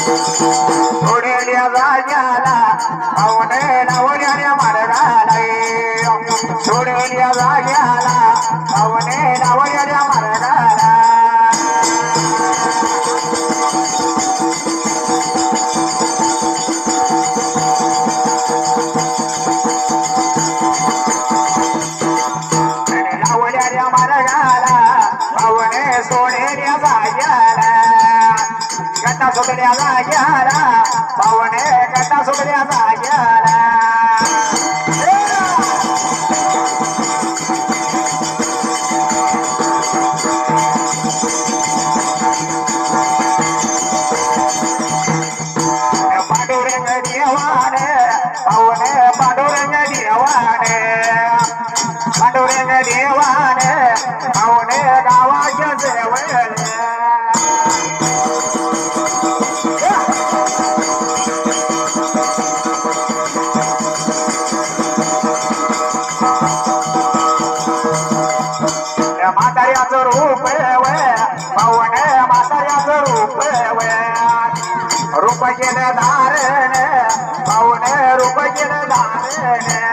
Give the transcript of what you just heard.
सोडल्या जाग्याला पाहुणे नवऱ्याने मार्गाला सोडल्या जाग्याला पाहुणे नवऱ्याने मार्गाला नवऱ्याने मार्गाला पाहुणे सोडल्या जाग्याला गटा सोडल्या जाग्याला पाहुणे गटा सोडल्या जाग्याला पांडुरंग देवाने पाहुणे पांडुरंग देवाने पांडुरंग देवाने पाहुणे गावाच्या जेवले म्हाताऱ्याचं रूप पाहुणे म्हाताऱ्याचं रूप रूप गेलं धारण पाहुणे रूप गेलं धारण